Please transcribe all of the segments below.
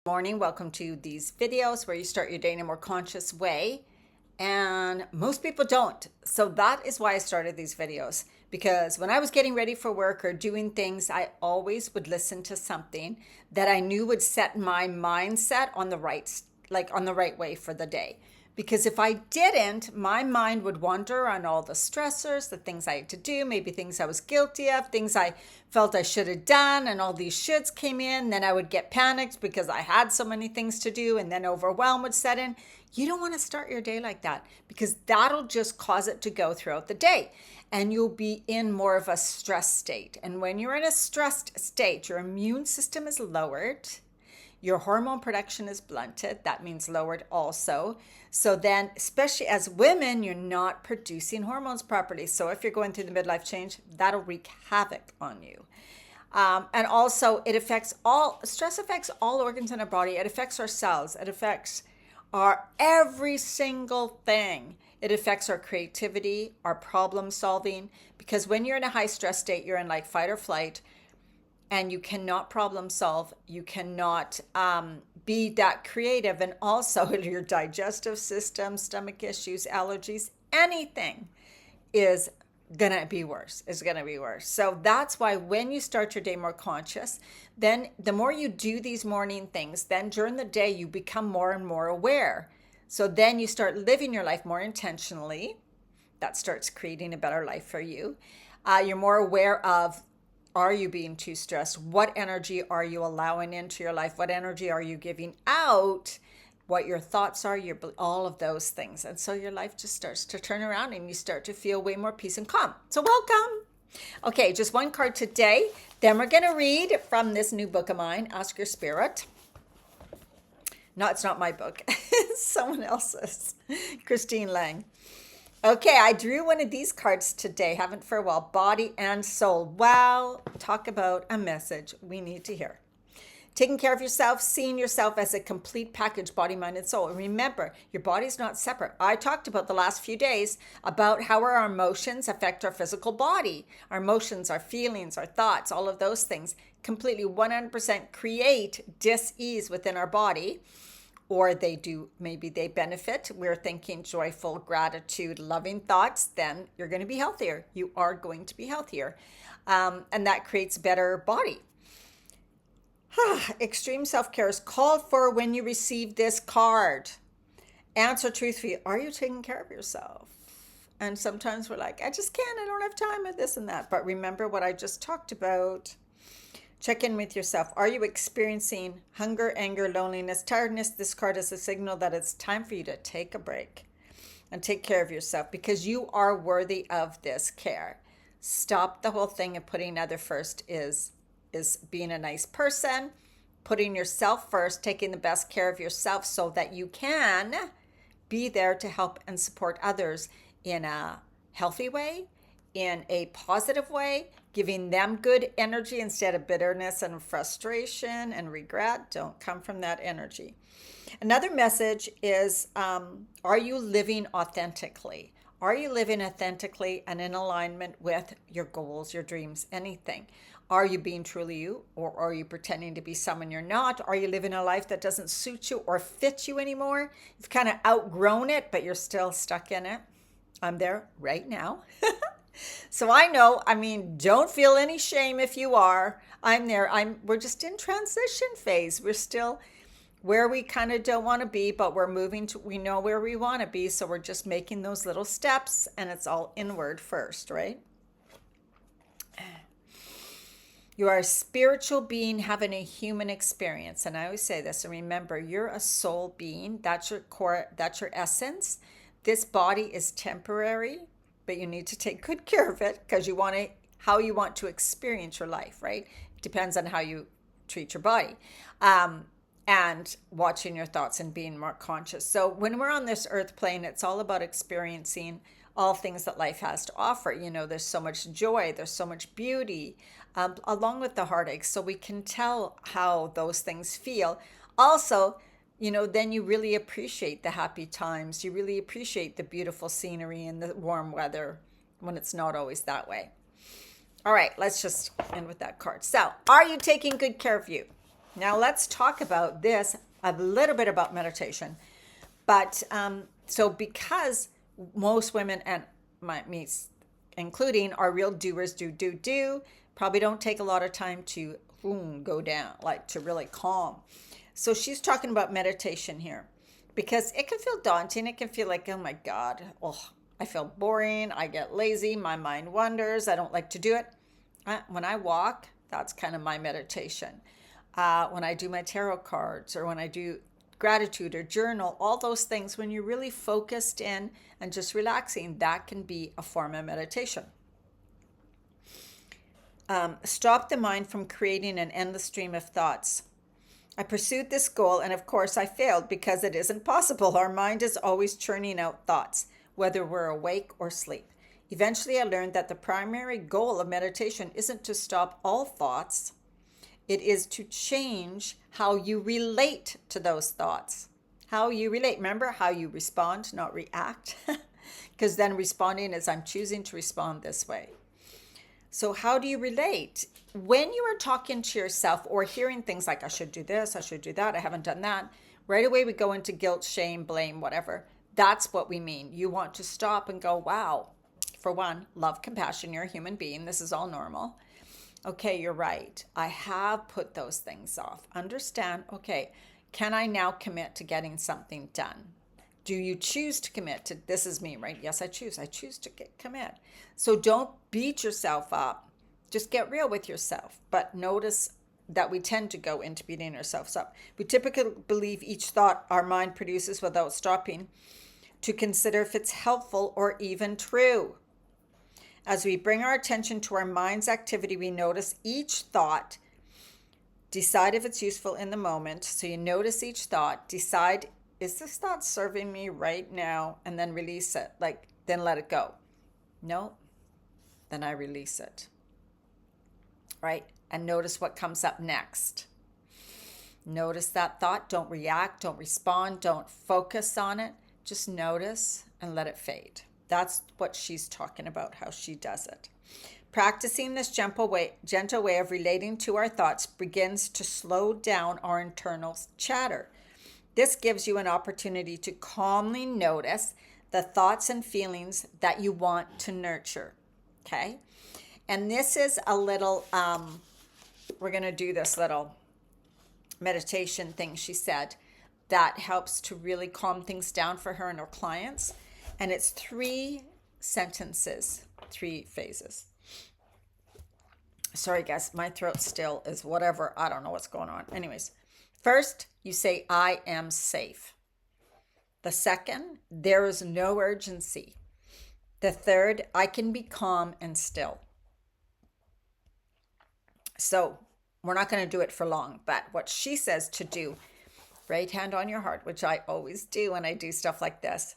Morning, welcome to these videos where you start your day in a more conscious way, and most people don't. So that is why I started these videos, because when I was getting ready for work or doing things, I always would listen to something that I knew would set my mindset on the right way for the day. Because if I didn't, my mind would wander on all the stressors, the things I had to do, maybe things I was guilty of, things I felt I should have done, and all these shoulds came in. Then I would get panicked because I had so many things to do, and then overwhelm would set in. You don't want to start your day like that, because that'll just cause it to go throughout the day, and you'll be in more of a stress state. And when you're in a stressed state, your immune system is lowered. Your hormone production is blunted. That means lowered also. So then, especially as women, you're not producing hormones properly. So if you're going through the midlife change, that'll wreak havoc on you. And also, stress affects all organs in our body. It affects our cells. It affects our every single thing. It affects our creativity, our problem solving, because when you're in a high stress state, you're in like fight or flight, and you cannot problem solve. You cannot be that creative. And also your digestive system, stomach issues, allergies, anything is gonna be worse. Is gonna be worse. So that's why when you start your day more conscious, then the more you do these morning things, then during the day you become more and more aware. So then you start living your life more intentionally. That starts creating a better life for you. You're more aware of, are you being too stressed? What energy are you allowing into your life? What energy are you giving out? What your thoughts are, all of those things. And so your life just starts to turn around and you start to feel way more peace and calm. So welcome. Okay, just one card today. Then we're going to read from this new book of mine, Ask Your Spirit. No, it's not my book. It's someone else's. Christine Lang. Okay, I drew one of these cards today, haven't for a while, Body and Soul. Wow, talk about a message we need to hear. Taking care of yourself, seeing yourself as a complete package, body, mind, and soul. And remember, your body's not separate. I talked about the last few days about how our emotions affect our physical body. Our emotions, our feelings, our thoughts, all of those things completely 100% create dis-ease within our body. Or maybe they benefit. We're thinking joyful, gratitude, loving thoughts, then you're going to be healthier. You are going to be healthier. And that creates a better body. Extreme self-care is called for when you receive this card. Answer truthfully, are you taking care of yourself? And sometimes we're like, I just can't, I don't have time with this and that. But remember what I just talked about. Check in with yourself. Are you experiencing hunger, anger, loneliness, tiredness? This card is a signal that it's time for you to take a break and take care of yourself, because you are worthy of this care. Stop the whole thing of putting other first is being a nice person, putting yourself first, taking the best care of yourself so that you can be there to help and support others in a healthy way, in a positive way, giving them good energy instead of bitterness and frustration and regret. Don't come from that energy. Another message is, are you living authentically? Are you living authentically and in alignment with your goals, your dreams, anything? Are you being truly you, or are you pretending to be someone you're not? Are you living a life that doesn't suit you or fit you anymore? You've kind of outgrown it, but you're still stuck in it. I'm there right now. So I know, don't feel any shame if you are. I'm there. We're just in transition phase. We're still where we kind of don't want to be, but we know where we want to be. So we're just making those little steps, and it's all inward first, right? You are a spiritual being having a human experience. And I always say this, and remember, you're a soul being. That's your core, that's your essence. This body is temporary, but you need to take good care of it, because how you want to experience your life, right? It depends on how you treat your body. And watching your thoughts and being more conscious. So when we're on this earth plane, it's all about experiencing all things that life has to offer. There's so much joy, there's so much beauty, along with the heartaches. So we can tell how those things feel. Also, then you really appreciate the happy times. You really appreciate the beautiful scenery and the warm weather when it's not always that way. All right, let's just end with that card. So, are you taking good care of you? Now let's talk about this a little bit about meditation. But so because most women and me including are real doers, do probably don't take a lot of time to go down, like to really calm. So she's talking about meditation here because it can feel daunting. It can feel like, oh my God, oh, I feel boring. I get lazy. My mind wanders. I don't like to do it. When I walk, that's kind of my meditation. When I do my tarot cards or when I do gratitude or journal, all those things, when you're really focused in and just relaxing, that can be a form of meditation. Stop the mind from creating an endless stream of thoughts. I pursued this goal, and of course, I failed because it isn't possible. Our mind is always churning out thoughts, whether we're awake or asleep. Eventually, I learned that the primary goal of meditation isn't to stop all thoughts, it is to change how you relate to those thoughts. How you relate. Remember how you respond, not react? Because then responding is I'm choosing to respond this way. So, how do you relate? When you are talking to yourself or hearing things like, I should do this, I should do that, I haven't done that, right away we go into guilt, shame, blame, whatever. That's what we mean. You want to stop and go, wow. For one, love, compassion, you're a human being. This is all normal. Okay, you're right. I have put those things off. Understand, okay, can I now commit to getting something done? Do you choose to commit to this is me, right? Yes, I choose. I choose to commit. So don't beat yourself up. Just get real with yourself. But notice that we tend to go into beating ourselves up. We typically believe each thought our mind produces without stopping to consider if it's helpful or even true. As we bring our attention to our mind's activity, we notice each thought, decide if it's useful in the moment. So you notice each thought, decide, is this thought serving me right now? And then release it. Like, then let it go. No, then I release it. Right? And notice what comes up next. Notice that thought. Don't react, don't respond, don't focus on it. Just notice and let it fade. That's what she's talking about, how she does it. Practicing this gentle way of relating to our thoughts begins to slow down our internal chatter. This gives you an opportunity to calmly notice the thoughts and feelings that you want to nurture. Okay? And this is a little, we're going to do this little meditation thing, she said, that helps to really calm things down for her and her clients. And it's 3 sentences, 3 phases. Sorry, guys, my throat still is whatever. I don't know what's going on. Anyways, first, you say, I am safe. The second, there is no urgency. The third, I can be calm and still. So we're not going to do it for long, but what she says to do, right hand on your heart, which I always do when I do stuff like this.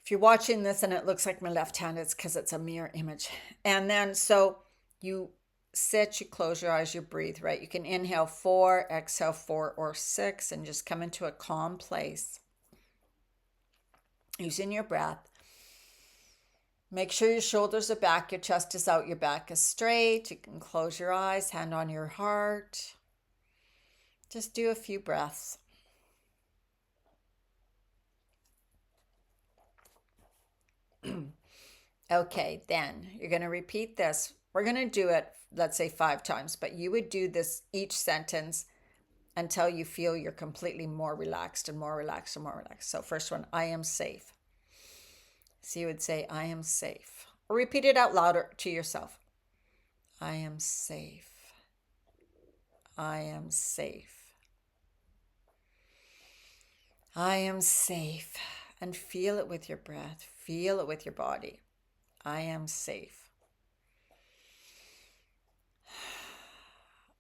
If you're watching this and it looks like my left hand, it's because it's a mirror image. And then, so you sit, you close your eyes, you breathe, right? You can inhale 4, exhale 4 or 6, and just come into a calm place. Using your breath. Make sure your shoulders are back, your chest is out, your back is straight. You can close your eyes, hand on your heart. Just do a few breaths. Okay, then you're going to repeat this. We're going to do it, let's say 5 times, but you would do this each sentence until you feel you're completely more relaxed and more relaxed and more relaxed. So first one, I am safe. So you would say, I am safe. Or repeat it out louder to yourself. I am safe. I am safe. I am safe. And feel it with your breath. Feel it with your body. I am safe.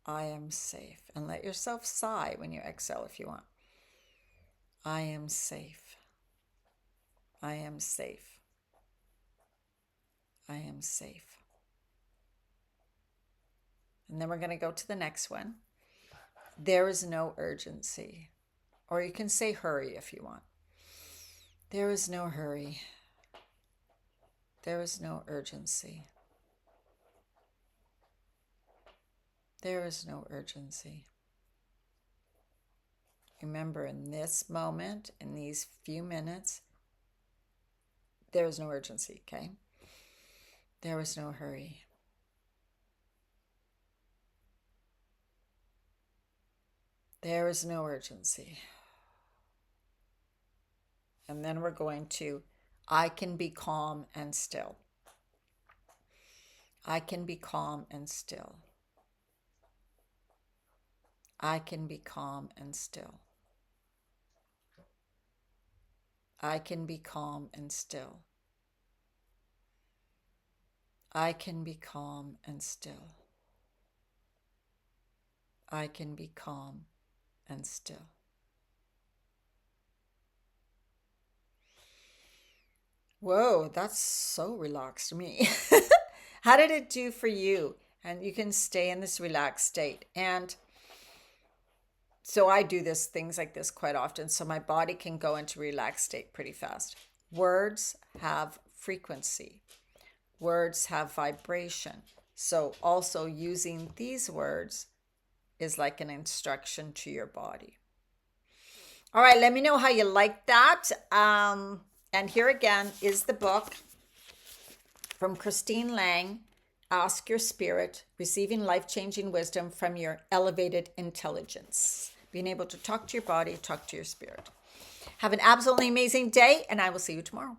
I am safe. And let yourself sigh when you exhale if you want. I am safe. I am safe. I am safe. And then we're going to go to the next one. There is no urgency. Or you can say hurry if you want. There is no hurry. There is no urgency. There is no urgency. Remember, in this moment, in these few minutes, there is no urgency, okay? There is no hurry. There is no urgency. And then we're going to, I can be calm and still. I can be calm and still. I can be calm and still. I can be calm and still. I can be calm and still. I can be calm and still. Whoa, that's so relaxed to me. How did it do for you? And you can stay in this relaxed state. And so I do this things like this quite often, so my body can go into relaxed state pretty fast. Words have frequency. Words have vibration. So also using these words is like an instruction to your body. All right, let me know how you like that. And here again is the book from Christine Lang, Ask Your Spirit, Receiving Life-Changing Wisdom from Your Elevated Intelligence. Being able to talk to your body, talk to your spirit. Have an absolutely amazing day, and I will see you tomorrow.